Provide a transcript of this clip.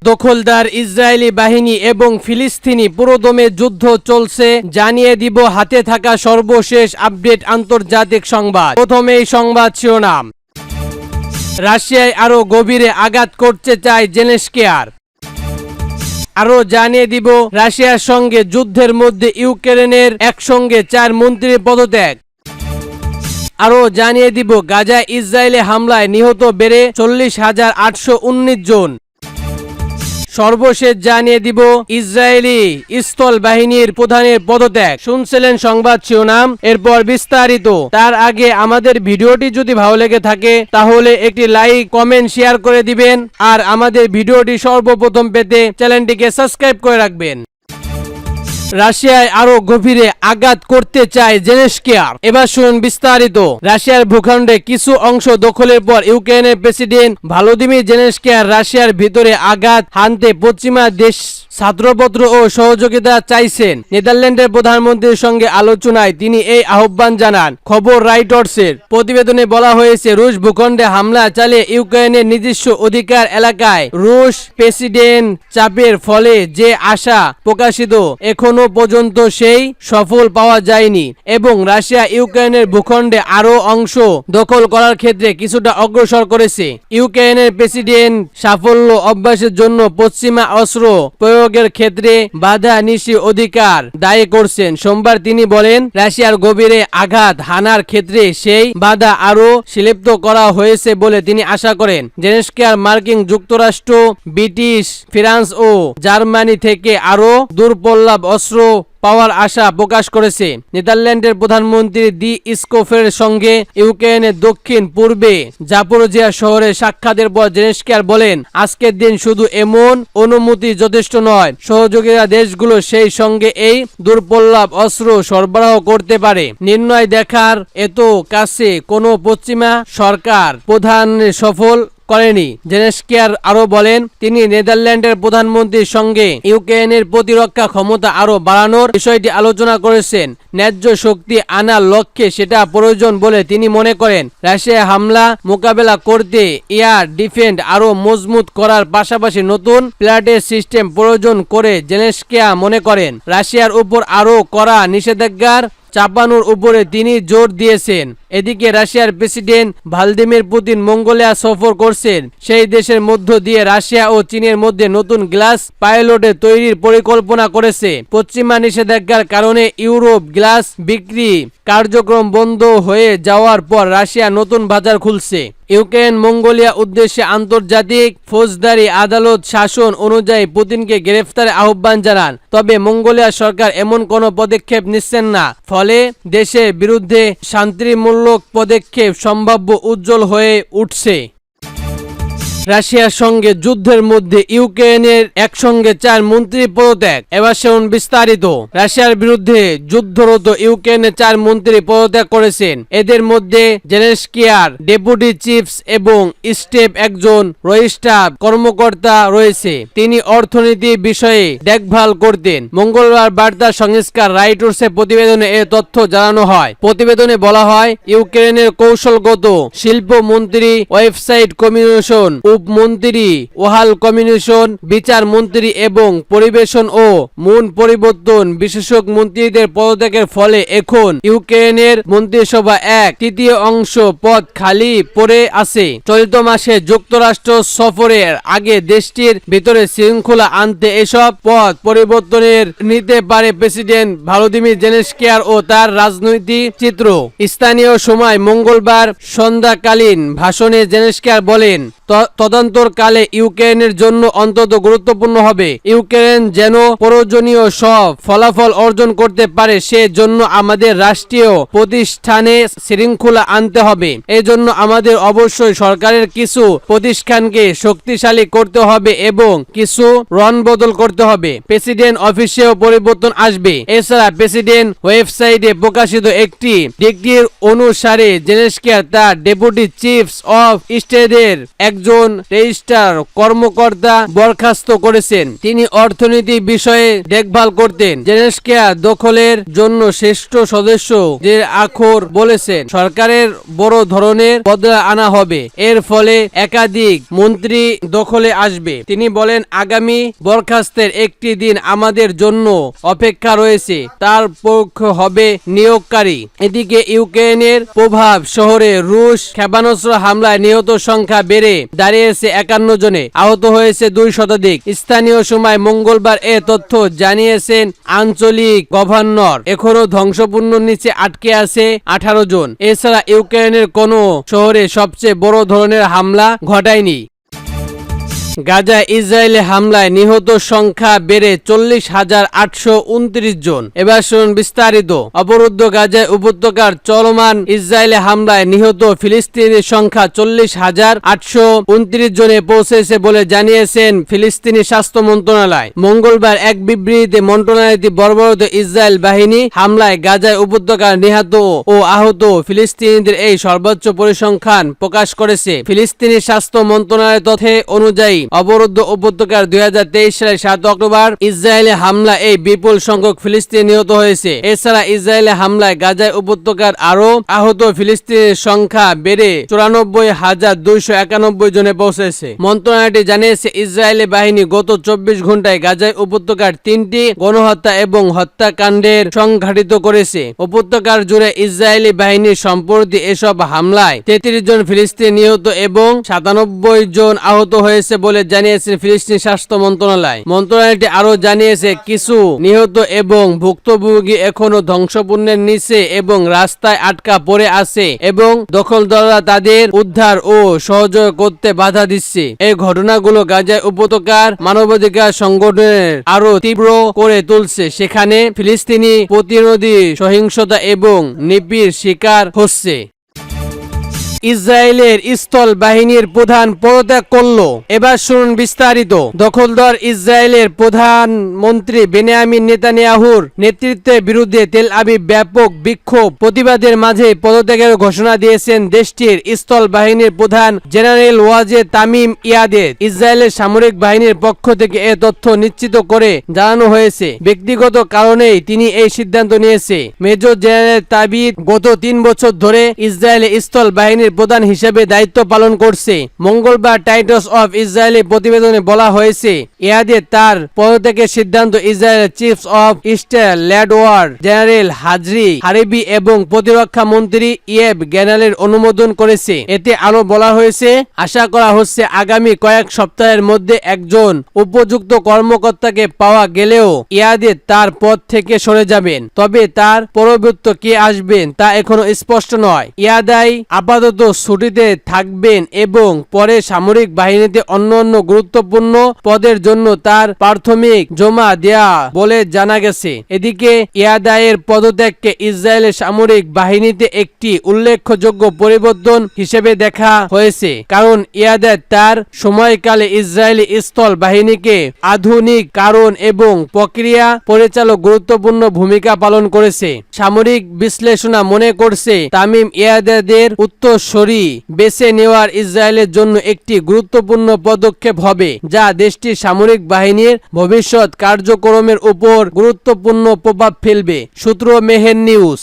দখলদার ইসরায়েলি বাহিনী এবং ফিলিস্তিনি পুরোদমে যুদ্ধ চলছে, জানিয়ে দিব হাতে থাকা সর্বশেষ আপডেট আন্তর্জাতিক সংবাদ। প্রথমেই সংবাদ শিরোনাম, রাশিয়ায় আরো গভীরে আঘাত করতে চায় জেলেনস্কি। আরো জানিয়ে দিব রাশিয়ার সঙ্গে যুদ্ধের মধ্যে ইউক্রেনের একসঙ্গে 4 মন্ত্রীর পদত্যাগ। আরো জানিয়ে দিব গাজায় ইসরায়েলি হামলায় নিহত বেড়ে 40,819 জন। সর্বশেষ জানিয়ে দিব ইসরায়েলি স্থল বাহিনীর প্রধানের পদত্যাগ। শুনছিলেন সংবাদ শিরোনাম, এরপর বিস্তারিত। তার আগে আমাদের ভিডিওটি যদি ভালো লেগে থাকে তাহলে একটি লাইক, কমেন্ট, শেয়ার করে দিবেন আর আমাদের ভিডিওটি সর্বপ্রথম পেতে চ্যানেলটিকে সাবস্ক্রাইব করে রাখবেন। রাশিয়ায় আরো গভীরে আঘাত করতে চায় জেলেনস্কি। এবার শুনুন বিস্তারিত। রাশিয়ার ভূখণ্ডে কিছু অংশ দখলের পর ইউক্রেনের প্রেসিডেন্ট ভলোদিমির জেলেনস্কি রাশিয়ার ভিতরে আঘাত হানতে পশ্চিমা দেশ ছাত্রপত্র ও সহযোগিতা চাইছেন। নেদারল্যান্ডের প্রধানমন্ত্রীর সঙ্গে আলোচনায় তিনি এই আহ্বান জানান। খবর রাইটার্সের প্রতিবেদনে বলা হয়েছে, রুশ ভূখণ্ডে হামলা চালিয়ে ইউক্রেনের নিজস্ব অধিকার এলাকায় রুশ প্রেসিডেন্ট চাপের ফলে যে আশা প্রকাশিত এখনো পর্যন্ত সেই সফল পাওয়া যায়নি এবং রাশিয়া ইউক্রেনের ভূখণ্ডে আরো অংশ দখল করার ক্ষেত্রে কিছুটা অগ্রসর করেছে। ইউক্রেনের প্রেসিডেন্ট সাফল্য অভ্যাসের জন্য পশ্চিমা অস্ত্র প্রয়োগের ক্ষেত্রে বাধা নিষি অধিকার দায়ী করছেন। সোমবার তিনি বলেন, রাশিয়ার গভীরে আঘাত হানার ক্ষেত্রে সেই বাধা আরো শিলিপ্ত করা হয়েছে বলে তিনি আশা করেন। জেলেনস্কি মার্কিন যুক্তরাষ্ট্র, ব্রিটিশ, ফ্রান্স ও জার্মানি থেকে আরো দূরপল্লাভ অস্ত্র পাওয়ার আশা প্রকাশ করেছে। নেদারল্যান্ডের প্রধানমন্ত্রী দি স্কোফের সঙ্গে ইউক্রেনের দক্ষিণ পূর্বে জাপোরোজিয়া শহরে সাক্ষাতের পর জেলেনস্কি বলেন, আজকের দিন শুধু এমন অনুমতি যথেষ্ট নয়, সহযোগীরা দেশগুলো সেই সঙ্গে এই দূরপল্লাভ অস্ত্র সরবরাহ করতে পারে। নির্ণয় দেখার এত কাছে কোনো পশ্চিমা সরকার প্রধান সফল করেনি। জেলেনস্কি আরো বলেন, তিনি নেদারল্যান্ডের প্রধানমন্ত্রীর সঙ্গে ইউক্রেনের প্রতিরক্ষা ক্ষমতা আরো বাড়ানোর বিষয়টি আলোচনা করেছেন। ন্যায্য শক্তি আনার লক্ষ্যে সেটা প্রয়োজন বলে তিনি মনে করেন। রাশিয়া হামলা মোকাবেলা করতে এয়ার ডিফেন্স আরো মজবুত করার পাশাপাশি নতুন প্ল্যাটের সিস্টেম প্রয়োজন করে জেলেনস্কি মনে করেন। রাশিয়ার উপর আরো কড়া নিষেধাজ্ঞার চাপানোর উপরে তিনি জোর দিয়েছেন। এদিকে রাশিয়ার প্রেসিডেন্ট ভ্লাদিমির পুতিন মঙ্গোলিয়া সফর করছেন। সেই দেশের মধ্য দিয়ে রাশিয়া ও চীনের মধ্যে নতুন গ্লাস পাইলটে তৈরির পরিকল্পনা করেছে। পশ্চিমা নিষেধাজ্ঞার কারণে ইউরোপ গ্লাস বিক্রি কার্যক্রম বন্ধ হয়ে যাওয়ার পর রাশিয়া নতুন বাজার খুলছে। ইউক্রেন মঙ্গোলিয়া উদ্দেশ্যে আন্তর্জাতিক ফৌজদারি আদালত শাসন অনুযায়ী পুতিনকে গ্রেফতারের আহ্বান জানান। তবে মঙ্গোলিয়া সরকার এমন কোনো পদক্ষেপ নিচ্ছেন না, ফলে দেশের বিরুদ্ধে শান্তিমূলক পদক্ষেপ সম্ভাব্য উজ্জ্বল হয়ে উঠছে। রাশিয়ার সঙ্গে যুদ্ধের মধ্যে ইউক্রেনের একসঙ্গে 4 মন্ত্রী পদত্যাগ। এবার শুনুন বিস্তারিত। রাশিয়ার বিরুদ্ধে যুদ্ধরত ইউক্রেনের 4 মন্ত্রী পদত্যাগ করেছেন। এদের মধ্যে জেলেনস্কি ডেপুটি চিফ এবং স্টেপ একজন রয়িস্টাফ কর্মকর্তা রয়েছে। তিনি অর্থনীতি বিষয়ে দেখভাল করতেন। মঙ্গলবার বার্তা সংস্থা রাইটার্সের প্রতিবেদনে এ তথ্য জানানো হয়। প্রতিবেদনে বলা হয়, ইউক্রেনের কৌশলগত শিল্প মন্ত্রী, ওয়েবসাইট কমিউনিকেশন উপমন্ত্রী, ওহাল কমিউনিকেশন, বিচার মন্ত্রী এবং পরিবেশন ও মূল পরিবর্তন বিশেষজ্ঞ মন্ত্রীদের পদত্যাগের ফলে এখন ইউক্রেনের মন্ত্রিসভা 1/3 অংশ পদ খালি পড়ে আছে। চলিত মাসে যুক্তরাষ্ট্র সফরের আগে দেশটির ভিতরে শৃঙ্খলা আনতে এসব পদ পরিবর্তনের নিতে পারে প্রেসিডেন্ট ভলোদিমির জেলেনস্কি ও তার রাজনৈতিক চিত্র। স্থানীয় সময় মঙ্গলবার সন্ধ্যাকালীন ভাষণে জেলেনস্কি বলেন, তদন্তকালে ইউক্রেনের জন্য অন্তত গুরুত্বপূর্ণ হবে। ইউক্রেন যেন প্রয়োজনীয় সব ফলাফল অর্জন করতে পারে সে জন্য আমাদের রাষ্ট্রীয় প্রতিষ্ঠানে শৃঙ্খলা আনতে হবে। এই জন্য আমাদের অবশ্যই সরকারের কিছু প্রতিষ্ঠানকে শক্তিশালী করতে হবে এবং কিছু রদবদল করতে হবে। প্রেসিডেন্ট অফিসেও পরিবর্তন আসবে। এছাড়া প্রেসিডেন্ট ওয়েবসাইটে প্রকাশিত একটি ডিক্রির অনুসারে জেলেনস্কি তার ডেপুটি চিফ অফ স্টেটের একজন একজন রেজিস্ট্রার কর্মকর্তা বরখাস্ত করেছেন। তিনি অর্থনীতি বিষয়ে দেখভাল করতেন। জেনেস্কিয়া দখলের জন্য শ্রেষ্ঠ সদস্য যে আখর বলেছেন সরকারের বড় ধরনের বদল আনা হবে, এর ফলে একাধিক মন্ত্রী দখলে আসবে। তিনি বলেন আগামী বরখাস্তের একটি দিন আমাদের জন্য অপেক্ষা রয়েছে, তার পক্ষ হবে নিয়োগকারী। এদিকে ইউক্রেনের প্রভাব শহরে রুশ ক্ষেপণাস্ত্র হামলায় নিহত সংখ্যা বেড়ে দাঁড়িয়েছে 51 জনে, আহত হয়েছে 2 শতাধিক। স্থানীয় সময় মঙ্গলবার এ তথ্য জানিয়েছেন আঞ্চলিক গভর্নর। এখনো ধ্বংসপূর্ণ নিচে আটকে আছে 18 জন। এছাড়া ইউক্রেনের কোনো শহরে সবচেয়ে বড় ধরনের হামলা ঘটায়নি। গাজায় ইসরায়েলি হামলায় নিহত সংখ্যা বেড়ে 40,829 জন। এবার শুনুন বিস্তারিত। অবরুদ্ধ গাজায় উপত্যকার চলমান ইসরায়েলি হামলায় নিহত ফিলিস্তিনির সংখ্যা 40,829 জনে পৌঁছেছে বলে জানিয়েছেন ফিলিস্তিনি স্বাস্থ্য মন্ত্রণালয়। মঙ্গলবার এক বিবৃতিতে মন্ত্রণালয়টি বর্বরত ইসরায়েল বাহিনী হামলায় গাজায় উপত্যকার নিহত ও আহত ফিলিস্তিনিদের এই সর্বোচ্চ পরিসংখ্যান প্রকাশ করেছে। ফিলিস্তিনি স্বাস্থ্য মন্ত্রণালয়ের তথ্য অনুযায়ী অবরুদ্ধ উপত্যকার 2023 সালের 7 অক্টোবর ইসরায়েলি হামলা এই বিপুল সংখ্যক ফিলিস্তিনি নিহত হয়েছে। এছাড়া ইসরায়েলি হামলায় গাজায় উপত্যকার আরো আহত ফিলিস্তিনের সংখ্যা বেড়ে 94,291 জনে পৌঁছেছে। মন্ত্রণালয়টি জানিয়েছে ইসরায়েলি বাহিনী গত 24 ঘন্টায় গাজায় উপত্যকার 3টি গণহত্যা এবং হত্যাকাণ্ডের সংঘটিত করেছে। উপত্যকার জুড়ে ইসরায়েলি বাহিনীর সম্প্রতি এসব হামলায় 33 জন ফিলিস্তিনি নিহত এবং 97 জন আহত হয়েছে বলে জানিয়েছে ফিলিস্তিনি স্বাস্থ্য মন্ত্রণালয়। মন্ত্রণালয়টি আরো জানিয়েছে কিছু নিহত এবং ভুক্তভোগী এখনো ধ্বংসপূর্ণের নিচে এবং রাস্তায় আটকা পড়ে আছে এবং দখলদাররা তাদের উদ্ধার ও সহযোগ করতে বাধা দিচ্ছে। এই ঘটনাগুলো গাজায় উপত্যকার মানবাধিকার সংগঠনের আরো তীব্র করে তুলছে, সেখানে ফিলিস্তিনি প্রতিরোধী সহিংসতা এবং নিপীড়নের শিকার হচ্ছে। ইসরায়েলের স্থল বাহিনীর প্রধান পদত্যাগ করলো। এবার শুনুন বিস্তারিত। দখলদার ইসরায়েলের প্রধানমন্ত্রী বেনিয়ামিন নেতানিয়াহুর নেতৃত্বের বিরুদ্ধে তেল আবিব ব্যাপক বিক্ষোভ প্রতিবাদের মাঝে পদত্যাগের ঘোষণা দিয়েছেন দেশটির স্থল বাহিনীর প্রধান জেনারেল ওয়াজেদ তামিম ইয়াদের। ইসরায়েলের সামরিক বাহিনীর পক্ষ থেকে এ তথ্য নিশ্চিত করে জানানো হয়েছে ব্যক্তিগত কারণেই তিনি এই সিদ্ধান্ত নিয়েছে। মেজর জেনারেল তাবিদ গত 3 বছর ধরে ইসরায়েলের স্থল বাহিনীর প্রধান হিসেবে দায়িত্ব পালন করছে। মঙ্গলবার টাইমস অফ ইসরায়েলি প্রতিবেদনে বলা হয়েছে ইয়াদের তার পদত্যাগের সিদ্ধান্ত ইসরায়েলের চিফ অফ স্টাফ ল্যাডওয়ার জেনারেল হাজরি হারেবি এবং প্রতিরক্ষা মন্ত্রী ইয়েব গ্যানালের অনুমোদন করেছে। এতে আরো বলা হয়েছে আশা করা হচ্ছে আগামী কয়েক সপ্তাহের মধ্যে একজন উপযুক্ত কর্মকর্তাকে পাওয়া গেলেও ইয়াদের তার পদ থেকে সরে যাবেন, তবে তার পরবর্তী কে আসবেন তা এখনো স্পষ্ট নয়। ইয়াদাই আপাতত ছুটিতে থাকবেন এবং পরে সামরিক বাহিনীতে অন্যান্য গুরুত্বপূর্ণ পদের জন্য তার প্রাথমিক জমা দেয়া বলে জানা গেছে। এদিকে ইয়াদায়ের পদত্যাগকে ইসরায়েলের সামরিক বাহিনীতে একটি উল্লেখযোগ্য পরিবর্তন হিসেবে দেখা হয়েছে, কারণ ইয়াদায় তার সময়কালে ইসরায়েলি স্থল বাহিনীকে আধুনিক কারণ এবং প্রক্রিয়া পরিচালক গুরুত্বপূর্ণ ভূমিকা পালন করেছে। সামরিক বিশ্লেষণা মনে করছে তামিম ইয়াদাদের উত্তরসূরি বেছে নেওয়ার ইসরায়েলের জন্য একটি গুরুত্বপূর্ণ পদক্ষেপ হবে, যা দেশটির সামরিক বাহিনীর ভবিষ্যৎ কার্যক্রমের উপর গুরুত্বপূর্ণ প্রভাব ফেলবে। সূত্র মেহের নিউজ।